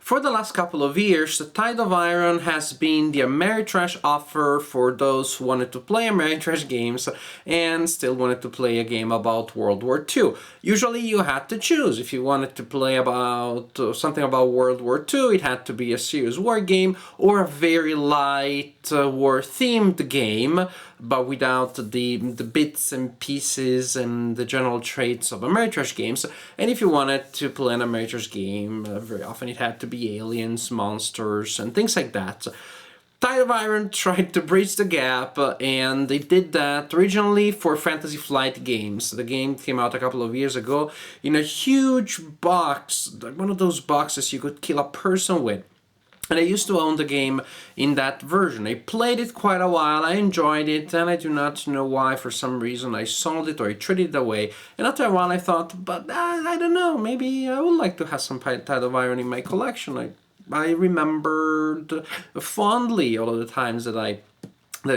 For the last couple of years, the Tide of Iron has been the Ameritrash offer for those who wanted to play Ameritrash games and still wanted to play a game about World War II. Usually you had to choose. If you wanted to play about something about World War II, it had to be a serious war game or a very light war-themed game, but without the bits and pieces and the general traits of Ameritrash games. And if you wanted to play an Ameritrash game, very often it had to be aliens, monsters, and things like that. Tide of Iron tried to bridge the gap, and they did that originally for Fantasy Flight Games. The game came out a couple of years ago in a huge box, like one of those boxes you could kill a person with. And I used to own the game in that version. I played it quite a while, I enjoyed it, and I do not know why, for some reason, I sold it or I traded it away. And after a while I thought, but I don't know, maybe I would like to have some Tide of Iron in my collection. I remembered fondly all of the times that I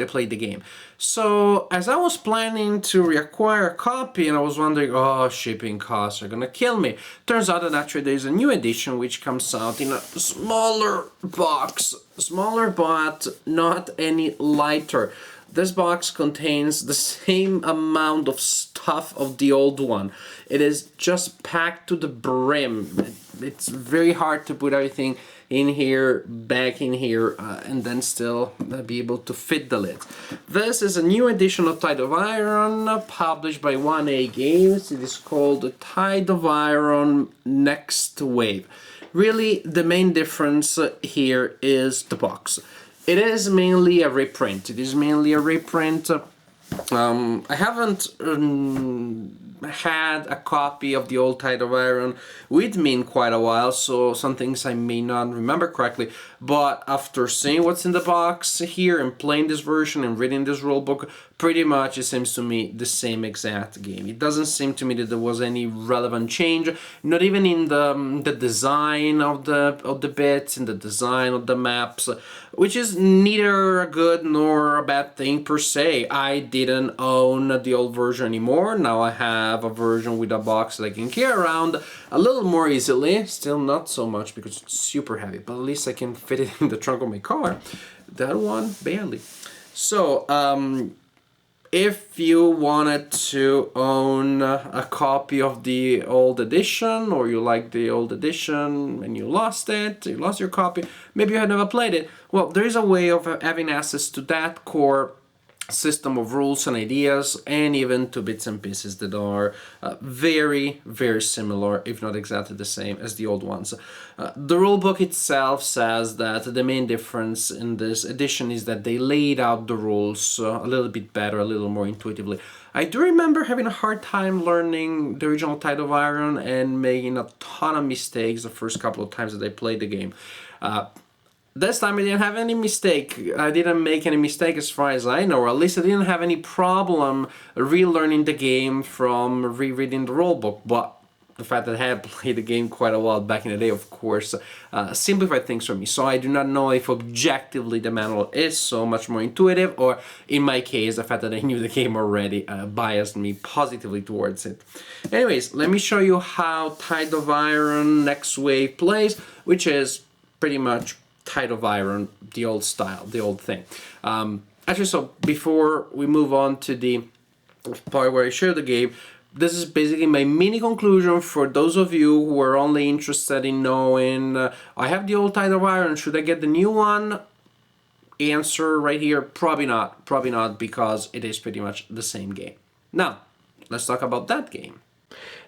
played the game. So as I was planning to reacquire a copy, and I was wondering, oh, shipping costs are gonna kill me. Turns out that actually there's a new edition which comes out in a smaller box, smaller but not any lighter. This box contains the same amount of stuff of the old one. It is just packed to the brim. It's very hard to put everything in here, back in here, and then still be able to fit the lid. This is a new edition of Tide of Iron, published by 1A Games. It is called Tide of Iron Next Wave. Really, the main difference here is the box. It is mainly a reprint. I haven't had a copy of the old Tide of Iron with me in quite a while, so some things I may not remember correctly, but after seeing what's in the box here and playing this version and reading this rulebook, pretty much it seems to me the same exact game. It doesn't seem to me that there was any relevant change, not even in the design of the bits, in the design of the maps, which is neither a good nor a bad thing per se. I didn't own the old version anymore. Now I have a version with a box that I can carry around a little more easily. Still not so much because it's super heavy, but at least I can fit it in the trunk of my car. That one, barely. So, if you wanted to own a copy of the old edition, or you like the old edition and you lost your copy, maybe you had never played it, well, there is a way of having access to that core system of rules and ideas, and even to bits and pieces that are very, very similar, if not exactly the same as the old ones. The rulebook itself says that the main difference in this edition is that they laid out the rules a little bit better, a little more intuitively. I do remember having a hard time learning the original Tide of Iron and making a ton of mistakes the first couple of times that I played the game. This time I didn't have any mistake. I didn't make any mistake as far as I know, or at least I didn't have any problem relearning the game from rereading the rulebook. But the fact that I had played the game quite a while back in the day, of course, simplified things for me. So I do not know if objectively the manual is so much more intuitive, or in my case, the fact that I knew the game already biased me positively towards it. Anyways, let me show you how Tide of Iron Next Wave plays, which is pretty much Tide of Iron, the old style, the old thing. Actually, so before we move on to the part where I share the game, this is basically my mini conclusion for those of you who are only interested in knowing, I have the old Tide of Iron, should I get the new one? Answer right here, probably not, because it is pretty much the same game. Now, let's talk about that game.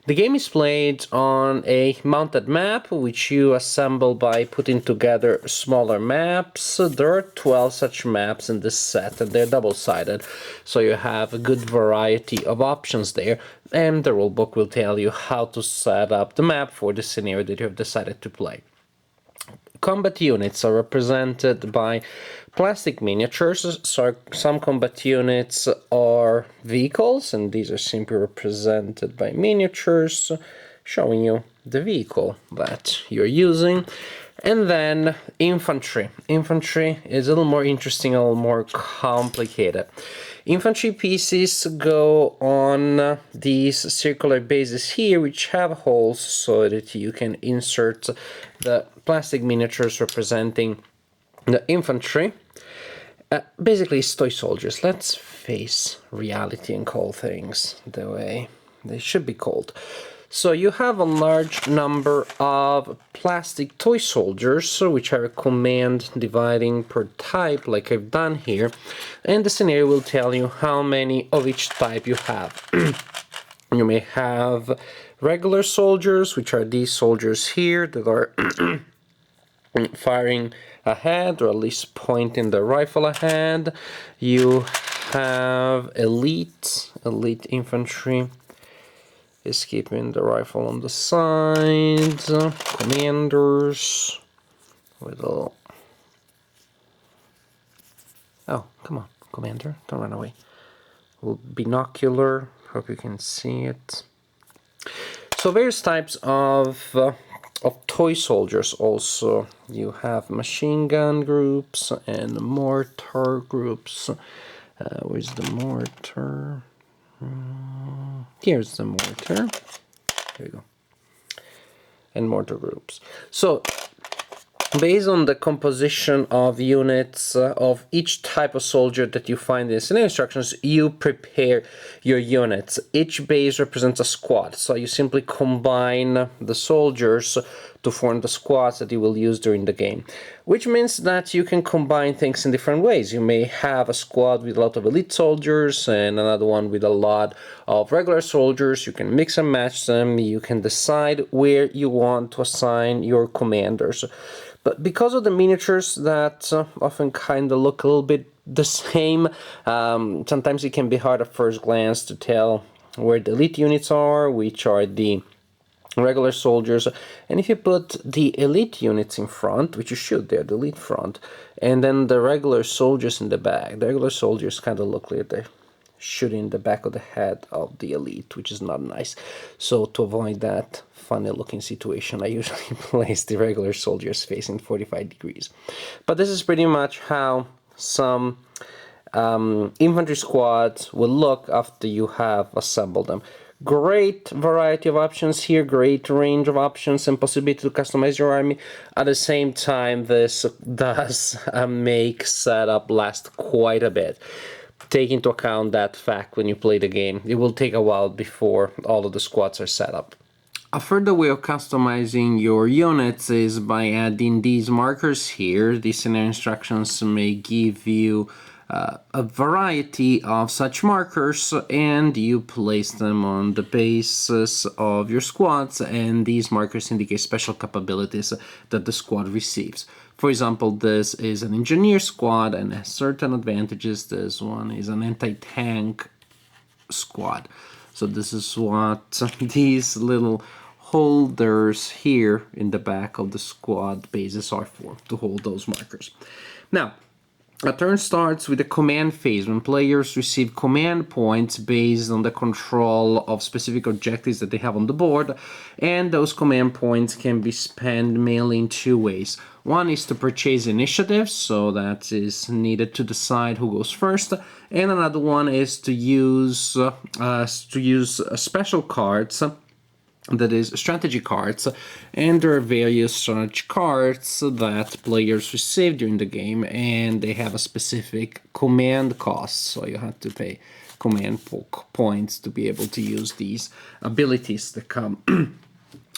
The game is played on a mounted map, which you assemble by putting together smaller maps. There are 12 such maps in this set, and they're double-sided, so you have a good variety of options there, and the rulebook will tell you how to set up the map for the scenario that you have decided to play. Combat units are represented by plastic miniatures, so some combat units are vehicles, and these are simply represented by miniatures showing you the vehicle that you're using. And then infantry. Infantry is a little more interesting, a little more complicated. Infantry pieces go on these circular bases here, which have holes so that you can insert the plastic miniatures representing the infantry. Basically, it's toy soldiers. Let's face reality and call things the way they should be called. So you have a large number of plastic toy soldiers, which are a command dividing per type, like I've done here, and the scenario will tell you how many of each type you have. You may have regular soldiers, which are these soldiers here that are firing ahead, or at least pointing the rifle ahead. You have elite infantry, is keeping the rifle on the side, commanders with a... Oh, come on, commander, don't run away. Binocular, hope you can see it. So various types of toy soldiers also. You have machine gun groups and mortar groups. Where's the mortar? Here's the mortar. There we go. And mortar groups. So, based on the composition of units of each type of soldier that you find in the instructions, you prepare your units. Each base represents a squad, so you simply combine the soldiers to form the squads that you will use during the game. Which means that you can combine things in different ways. You may have a squad with a lot of elite soldiers and another one with a lot of regular soldiers. You can mix and match them. You can decide where you want to assign your commanders. But because of the miniatures that often kind of look a little bit the same, sometimes it can be hard at first glance to tell where the elite units are, which are the regular soldiers. And if you put the elite units in front, which you should, they're the elite front, and then the regular soldiers in the back, the regular soldiers kind of look like they're shooting the back of the head of the elite, which is not nice. So to avoid that funny looking situation, I usually place the regular soldiers facing 45 degrees. But this is pretty much how some infantry squads will look after you have assembled them. Great variety of options here, great range of options and possibility to customize your army. At the same time, this does make setup last quite a bit. Take into account that fact when you play the game. It will take a while before all of the squads are set up. A further way of customizing your units is by adding these markers here. These scenario instructions may give you a variety of such markers, and you place them on the basis of your squads, and these markers indicate special capabilities that the squad receives. For example, this is an engineer squad and has certain advantages. This one is an anti-tank squad. So this is what these little holders here in the back of the squad bases are for, to hold those markers. Now, a turn starts with the command phase, when players receive command points based on the control of specific objectives that they have on the board, and those command points can be spent mainly in two ways. One is to purchase initiative, so that is needed to decide who goes first, and another one is to use special cards, that is strategy cards, and there are various strategy cards that players receive during the game, and they have a specific command cost, so you have to pay command points to be able to use these abilities that come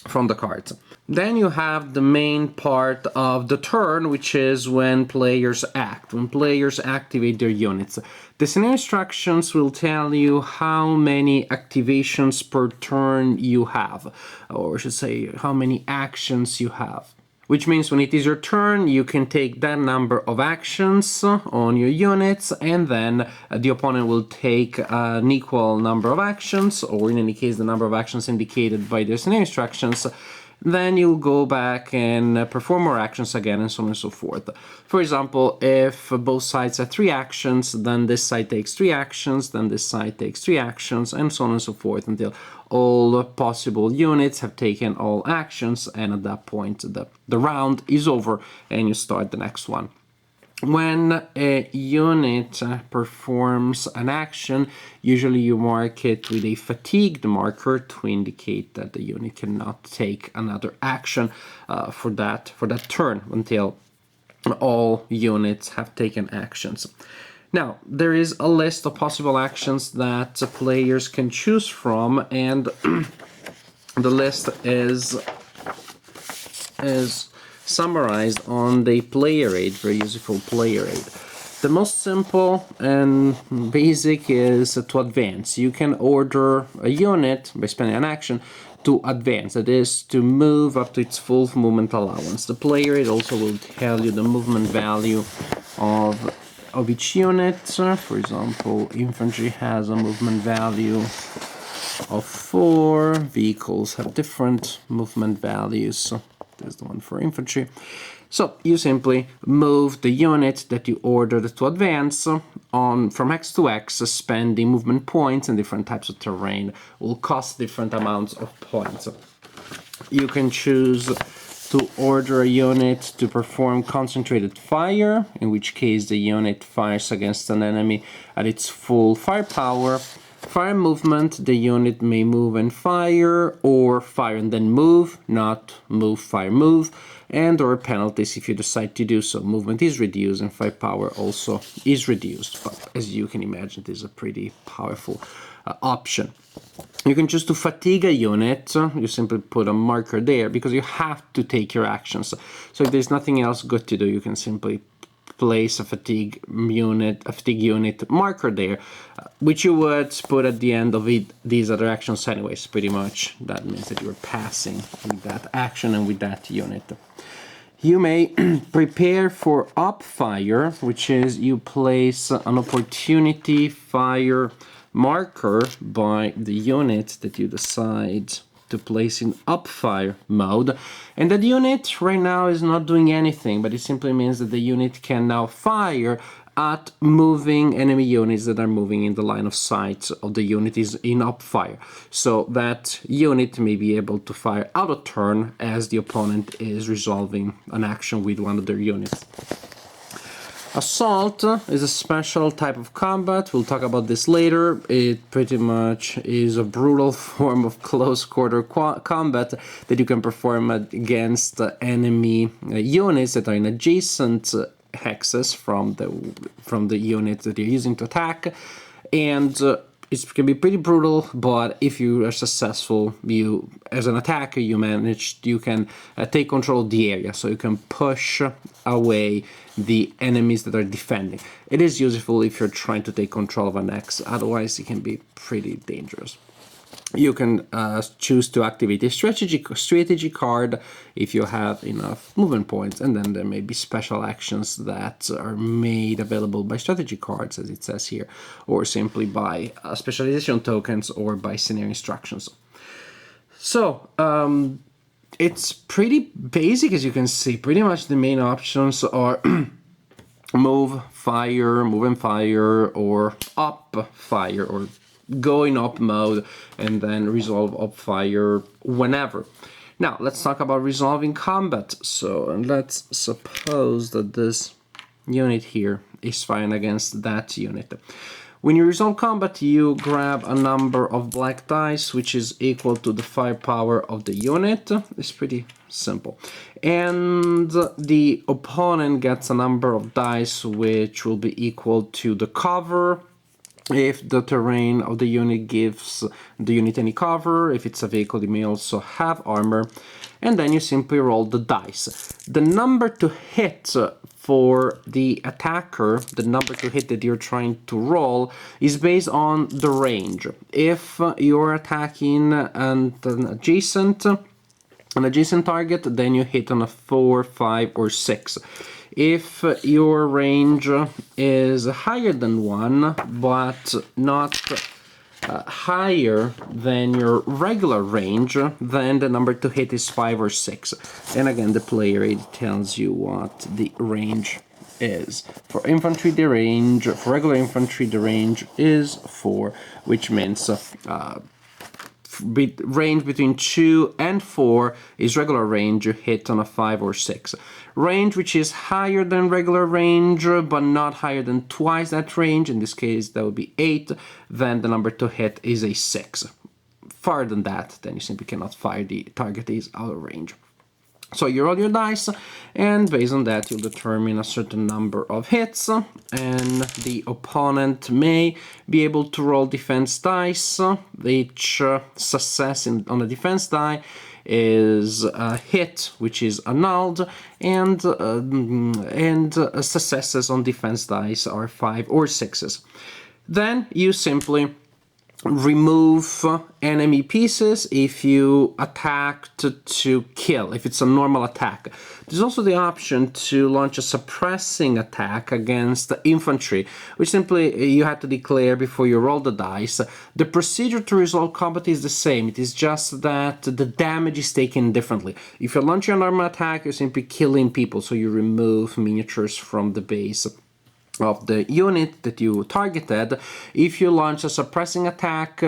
from the cards. Then you have the main part of the turn, which is when players act, when players activate their units. The scenario instructions will tell you how many activations per turn you have, or I should say how many actions you have. Which means when it is your turn, you can take that number of actions on your units, and then the opponent will take an equal number of actions, or in any case the number of actions indicated by the scenario instructions. Then you'll go back and perform more actions again, and so on and so forth. For example, if both sides have 3 actions, then this side takes 3 actions, then this side takes 3 actions, and so on and so forth until all possible units have taken all actions, and at that point the round is over and you start the next one. When a unit performs an action, usually you mark it with a fatigued marker to indicate that the unit cannot take another action for that turn until all units have taken actions. Now, there is a list of possible actions that players can choose from, and the list is summarized on the player aid, very useful player aid. The most simple and basic is to advance. You can order a unit by spending an action to advance, that is, to move up to its full movement allowance. The player aid also will tell you the movement value of each unit. For example, infantry has a movement value of 4, vehicles have different movement values. There's the one for infantry. So you simply move the unit that you ordered to advance on from X to X, spending movement points, and different types of terrain will cost different amounts of points. You can choose to order a unit to perform concentrated fire, in which case the unit fires against an enemy at its full firepower. Fire movement, the unit may move and fire, or fire and then move, not move, fire, move, and or penalties if you decide to do so. Movement is reduced and firepower also is reduced, but as you can imagine, it is a pretty powerful option. You can choose to fatigue a unit. You simply put a marker there because you have to take your actions. So if there's nothing else good to do, you can simply place a fatigue unit marker there, which you would put at the end of these other actions anyways. Pretty much that means that you're passing with that action and with that unit. You may prepare for up fire, which is you place an opportunity fire marker by the unit that you decide to place in up fire mode, and that unit right now is not doing anything, but it simply means that the unit can now fire at moving enemy units that are moving in the line of sight of the unit is in up fire. So that unit may be able to fire out of turn as the opponent is resolving an action with one of their units. Assault is a special type of combat. We'll talk about this later. It pretty much is a brutal form of close quarter combat that you can perform against enemy units that are in adjacent hexes from the unit that you're using to attack, and it can be pretty brutal, but if you are successful, you as an attacker you can take control of the area, so you can push away the enemies that are defending. It is useful if you're trying to take control of an X, otherwise it can be pretty dangerous. You can choose to activate a strategy card if you have enough movement points, and then there may be special actions that are made available by strategy cards, as it says here, or simply by specialization tokens or by scenario instructions. So it's pretty basic, as you can see. Pretty much the main options are move, fire, move and fire, or up fire, or go in up mode and then resolve up fire whenever. Now let's talk about resolving combat. So let's suppose that this unit here is firing against that unit. When you resolve combat, you grab a number of black dice, which is equal to the firepower of the unit. It's pretty simple. And the opponent gets a number of dice which will be equal to the cover, if the terrain of the unit gives the unit any cover. If it's a vehicle, it may also have armor. And then you simply roll the dice. The number to hit for the attacker, the number to hit that you're trying to roll, is based on the range. If you're attacking an adjacent target, then you hit on a 4, 5, or 6. If your range is higher than 1, but not higher than your regular range, then the number to hit is 5 or 6. And again, the player aid tells you what the range is. For infantry, for regular infantry, the range is 4, which means range between 2 and 4 is regular range, you hit on a 5 or 6. Range which is higher than regular range, but not higher than twice that range, in this case that would be 8, then the number to hit is a 6. Farther than that, then you simply cannot fire, the target is out of range. So you roll your dice, and based on that you'll determine a certain number of hits, and the opponent may be able to roll defense dice. Each success on the defense die is a hit which is annulled, and successes on defense dice are 5 or 6s. Then you simply remove enemy pieces if you attack to kill, if it's a normal attack. There's also the option to launch a suppressing attack against infantry, which simply you have to declare before you roll the dice. The procedure to resolve combat is the same, it is just that the damage is taken differently. If you're launching a normal attack, you're simply killing people, so you remove miniatures from the base of the unit that you targeted. If you launch a suppressing attack,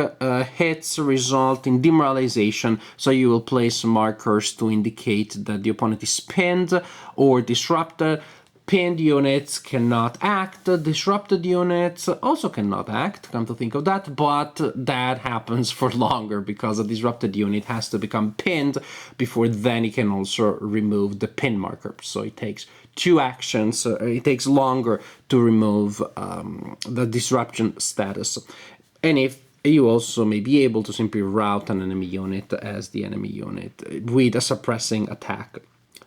hits result in demoralization, so you will place markers to indicate that the opponent is pinned or disrupted. Pinned units cannot act, disrupted units also cannot act, come to think of that, but that happens for longer because a disrupted unit has to become pinned before then it can also remove the pin marker. So it takes 2 actions, it takes longer to remove the disruption status. And if you also may be able to simply route an enemy unit as the enemy unit with a suppressing attack.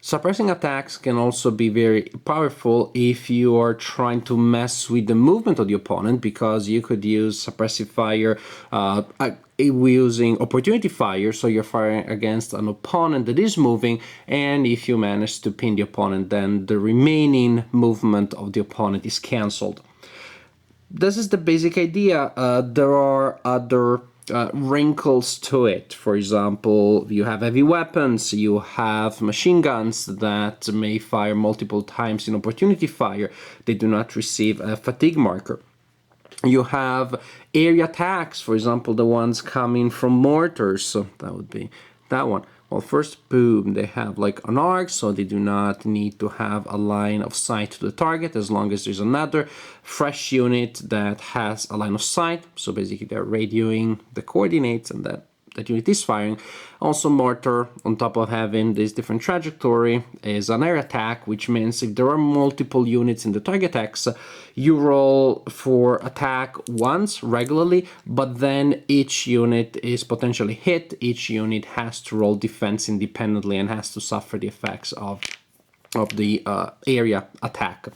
Suppressing attacks can also be very powerful if you are trying to mess with the movement of the opponent, because you could use suppressive fire using opportunity fire, so you're firing against an opponent that is moving, and if you manage to pin the opponent, then the remaining movement of the opponent is cancelled. This is the basic idea. There are other wrinkles to it. For example, you have heavy weapons, you have machine guns that may fire multiple times in opportunity fire. They do not receive a fatigue marker. You have area attacks, for example, the ones coming from mortars, so that would be that one. Well, first, boom, they have like an arc, so they do not need to have a line of sight to the target as long as there's another fresh unit that has a line of sight. So basically they're radioing the coordinates and that unit is firing. Also, mortar, on top of having this different trajectory, is an air attack, which means if there are multiple units in the target X, you roll for attack once regularly, but then each unit is potentially hit. Each unit has to roll defense independently and has to suffer the effects of the area attack.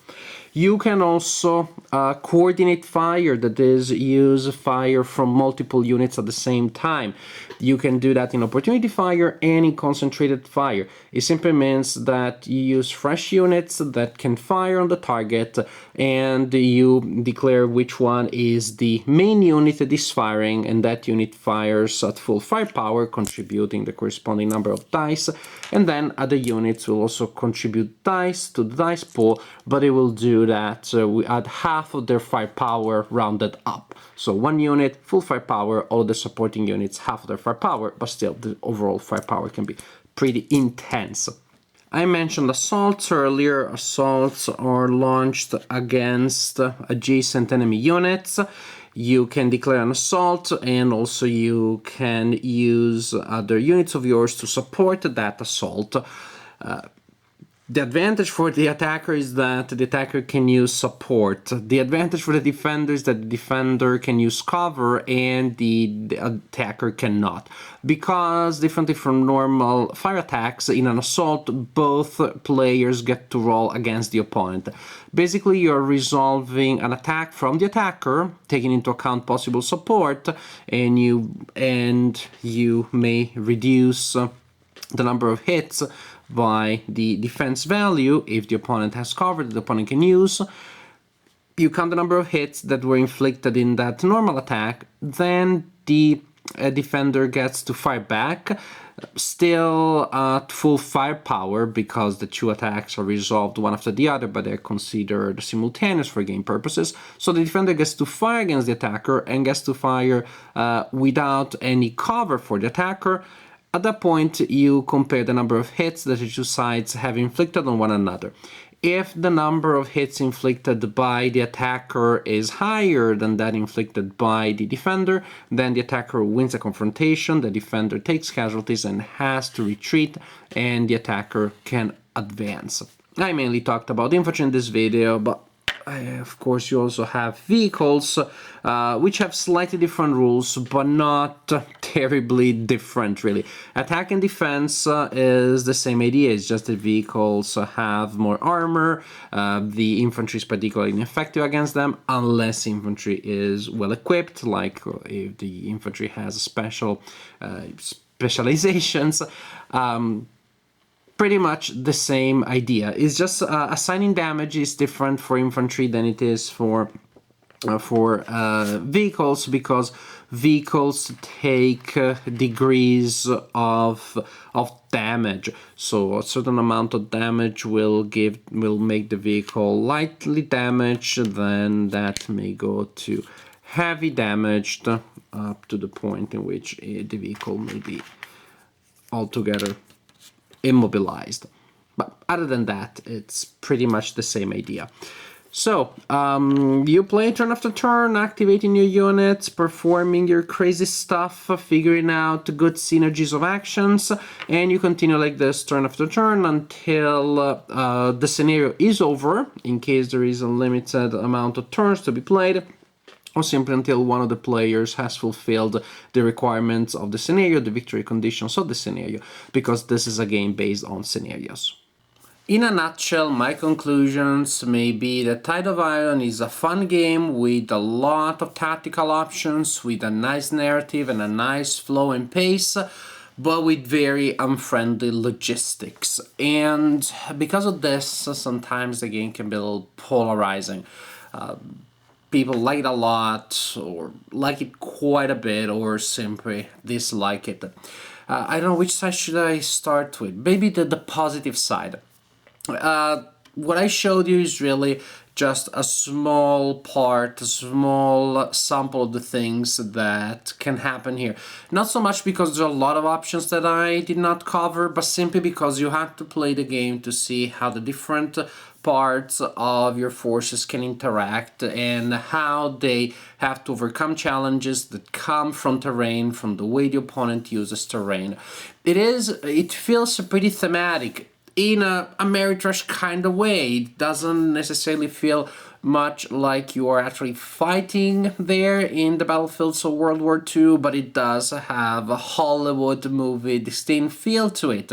You can also coordinate fire, that is, use fire from multiple units at the same time. You can do that in opportunity fire and in concentrated fire. It simply means that you use fresh units that can fire on the target, and you declare which one is the main unit that is firing, and that unit fires at full firepower, contributing the corresponding number of dice, and then other units will also contribute dice to the dice pool, but it will do that we add half of their firepower rounded up. So one unit, full firepower, all the supporting units, half of their firepower, but still the overall firepower can be pretty intense. I mentioned assaults earlier. Assaults are launched against adjacent enemy units. You can declare an assault, and also you can use other units of yours to support that assault. The advantage for the attacker is that the attacker can use support. The advantage for the defender is that the defender can use cover and the attacker cannot. Because, differently from normal fire attacks, in an assault, both players get to roll against the opponent. Basically, you're resolving an attack from the attacker, taking into account possible support, and you may reduce the number of hits by the defense value. If the opponent has cover that the opponent can use, you count the number of hits that were inflicted in that normal attack, then the defender gets to fire back. Still at full firepower because the two attacks are resolved one after the other, but they're considered simultaneous for game purposes. So the defender gets to fire against the attacker and gets to fire without any cover for the attacker. At that point, you compare the number of hits that the two sides have inflicted on one another. If the number of hits inflicted by the attacker is higher than that inflicted by the defender, then the attacker wins a confrontation, the defender takes casualties and has to retreat, and the attacker can advance. I mainly talked about infantry in this video, but of course you also have vehicles, which have slightly different rules, but not terribly different really. Attack and defense is the same idea, it's just the vehicles have more armor. The infantry is particularly ineffective against them unless infantry is well equipped, like if the infantry has special specializations. Pretty much the same idea. It's just assigning damage is different for infantry than it is for vehicles, because vehicles take degrees of damage. So a certain amount of damage will make the vehicle lightly damaged, then that may go to heavy damaged up to the point in which the vehicle may be altogether immobilized. But other than that, it's pretty much the same idea. So, you play turn after turn, activating your units, performing your crazy stuff, figuring out good synergies of actions, and you continue like this turn after turn until the scenario is over, in case there is a limited amount of turns to be played, or simply until one of the players has fulfilled the requirements of the scenario, the victory conditions of the scenario, because this is a game based on scenarios. In a nutshell, my conclusions may be that Tide of Iron is a fun game with a lot of tactical options, with a nice narrative and a nice flow and pace, but with very unfriendly logistics. And because of this, sometimes the game can be a little polarizing. People like it a lot, or like it quite a bit, or simply dislike it. I don't know which side should I start with. Maybe the positive side. What I showed you is really just a small part, a small sample of the things that can happen here. Not so much because there are a lot of options that I did not cover, but simply because you have to play the game to see how the different parts of your forces can interact and how they have to overcome challenges that come from terrain, from the way the opponent uses terrain. It feels pretty thematic in a Ameritrash kind of way. It doesn't necessarily feel much like you are actually fighting there in the battlefields of World War II, but it does have a Hollywood movie distinct feel to it.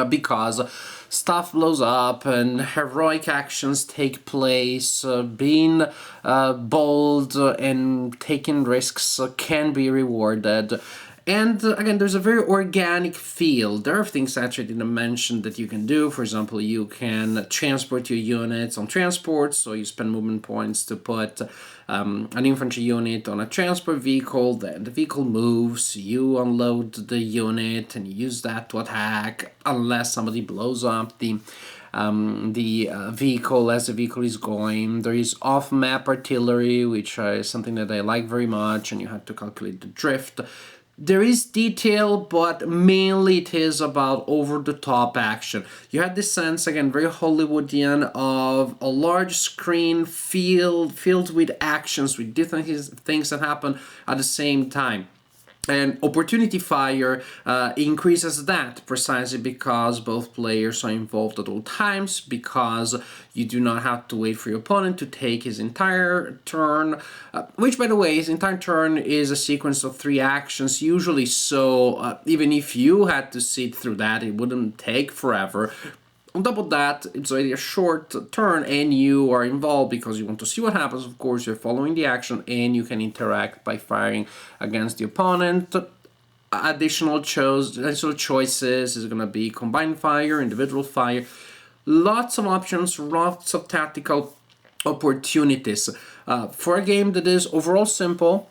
Because stuff blows up and heroic actions take place, being bold and taking risks can be rewarded. And again, there's a very organic feel. There are things actually I didn't mention that you can do. For example, you can transport your units on transports, so you spend movement points to put an infantry unit on a transport vehicle, then the vehicle moves, you unload the unit and you use that to attack, unless somebody blows up the vehicle as the vehicle is going. There is off-map artillery, which is something that I like very much, and you have to calculate the drift. There is detail, but mainly it is about over-the-top action. You have this sense, again, very Hollywoodian, of a large screen filled with actions, with different things that happen at the same time. And opportunity fire increases that precisely because both players are involved at all times, because you do not have to wait for your opponent to take his entire turn, which, by the way, his entire turn is a sequence of 3 actions usually, so even if you had to sit through that, it wouldn't take forever. On top of that, it's already a short turn and you are involved because you want to see what happens. Of course, you're following the action and you can interact by firing against the opponent. Additional choices is going to be combined fire, individual fire. Lots of options, lots of tactical opportunities. For a game that is overall simple,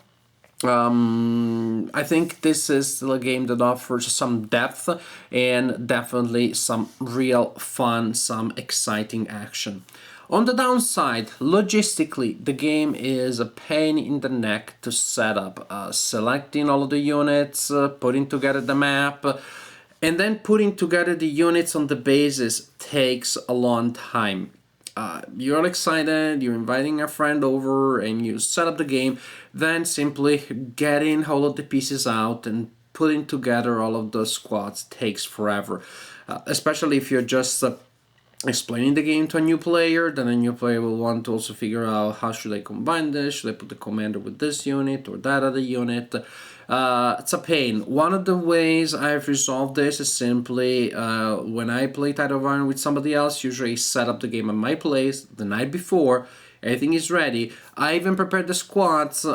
I think this is still a game that offers some depth and definitely some real fun, some exciting action. On the downside, logistically, the game is a pain in the neck to set up. Selecting all of the units, putting together the map, and then putting together the units on the bases takes a long time. You're excited, you're inviting a friend over, and you set up the game, then simply getting all of the pieces out and putting together all of the squads takes forever. Especially if you're just explaining the game to a new player, then a new player will want to also figure out how should I combine this, should I put the commander with this unit or that other unit. It's a pain. One of the ways I've resolved this is simply when I play Title of Iron with somebody else, usually I set up the game at my place the night before, everything is ready. I even prepared the squads,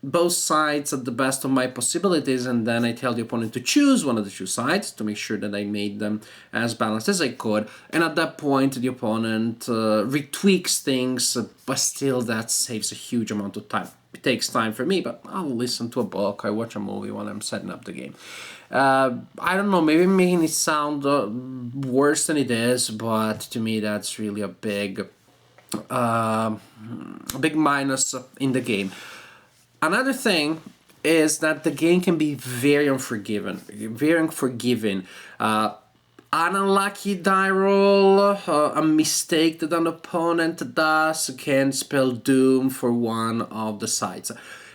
both sides at the best of my possibilities, and then I tell the opponent to choose one of the two sides to make sure that I made them as balanced as I could. And at that point, the opponent retweaks things, but still that saves a huge amount of time. It takes time for me, but I'll listen to a book, I watch a movie while I'm setting up the game. I don't know, maybe making it sound worse than it is, but to me that's really a big minus in the game. Another thing is that the game can be very unforgiving. An unlucky die roll, a mistake that an opponent does can spell doom for one of the sides.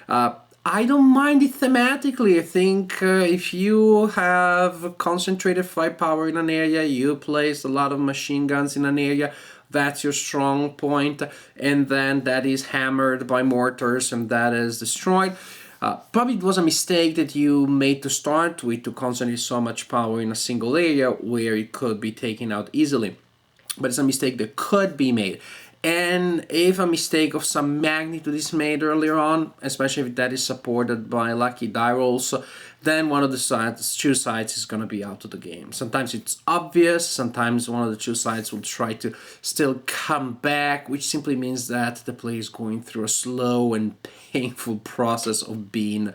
I don't mind it thematically. I think if you have concentrated firepower in an area, you place a lot of machine guns in an area, that's your strong point, and then that is hammered by mortars and that is destroyed. Probably it was a mistake that you made to start with, to concentrate so much power in a single area where it could be taken out easily. But it's a mistake that could be made. And if a mistake of some magnitude is made earlier on, especially if that is supported by lucky die rolls, then one of the two sides is going to be out of the game. Sometimes it's obvious, sometimes one of the two sides will try to still come back, which simply means that the player is going through a slow and painful process of being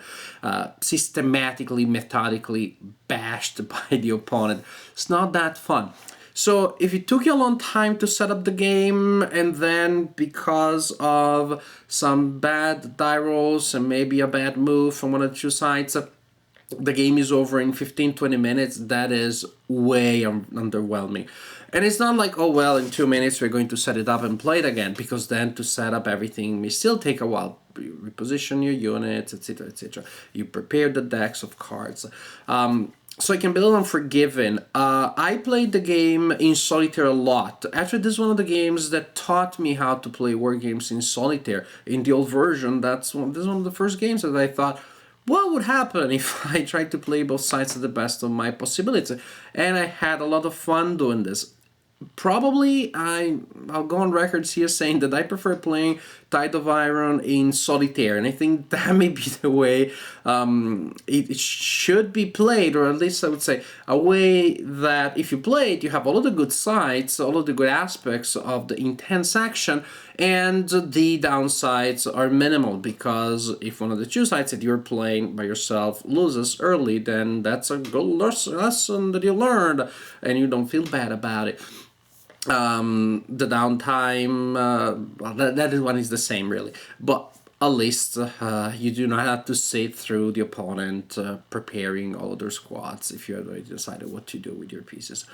systematically, methodically bashed by the opponent. It's not that fun. So if it took you a long time to set up the game, and then because of some bad die rolls and maybe a bad move from one of the two sides, the game is over in 15-20 minutes, that is way underwhelming. And it's not like, oh well, in 2 minutes we're going to set it up and play it again, because then to set up everything may still take a while. You reposition your units, etc., etc. You prepare the decks of cards. So I can be a little unforgiving. I played the game in solitaire a lot. Actually, this is one of the games that taught me how to play war games in solitaire. In the old version, this is one of the first games that I thought, what would happen if I tried to play both sides to the best of my possibility? And I had a lot of fun doing this. Probably, I'll go on records here saying that I prefer playing Tide of Iron in solitaire, and I think that may be the way it should be played, or at least I would say a way that if you play it, you have all of the good sides, all of the good aspects of the intense action, and the downsides are minimal, because if one of the two sides that you're playing by yourself loses early, then that's a good lesson that you learned, and you don't feel bad about it. The downtime, that one is the same really, but at least you do not have to sit through the opponent preparing all of their squads if you have already decided what to do with your pieces.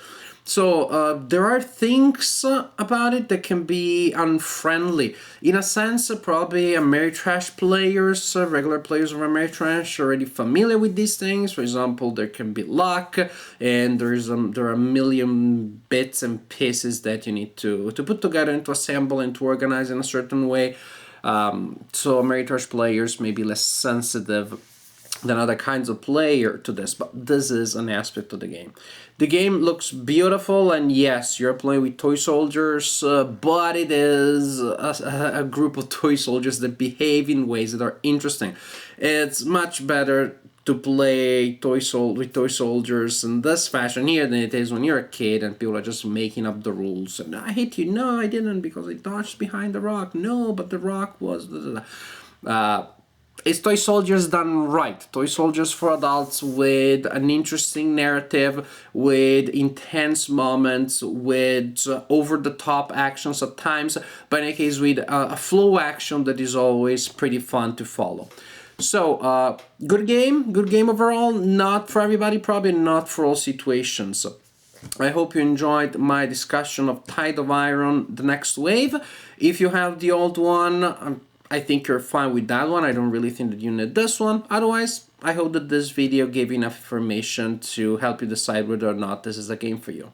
So there are things about it that can be unfriendly. In a sense, probably Ameritrash players, regular players of Ameritrash, are already familiar with these things. For example, there can be luck, and there are a million bits and pieces that you need to put together and to assemble and to organize in a certain way. So Ameritrash players may be less sensitive than other kinds of player to this, but this is an aspect of the game. The game looks beautiful, and yes, you're playing with toy soldiers, but it is a group of toy soldiers that behave in ways that are interesting. It's much better to play with toy soldiers in this fashion here than it is when you're a kid and people are just making up the rules. And I hit you. No, I didn't, because I dodged behind the rock. No, but the rock was... It's Toy Soldiers done right. Toy Soldiers for adults with an interesting narrative, with intense moments, with over-the-top actions at times, but in any case with a flow action that is always pretty fun to follow. So, good game overall. Not for everybody, probably not for all situations. I hope you enjoyed my discussion of Tide of Iron, the next wave. If you have the old one, I think you're fine with that one. I don't really think that you need this one. Otherwise, I hope that this video gave you enough information to help you decide whether or not this is a game for you.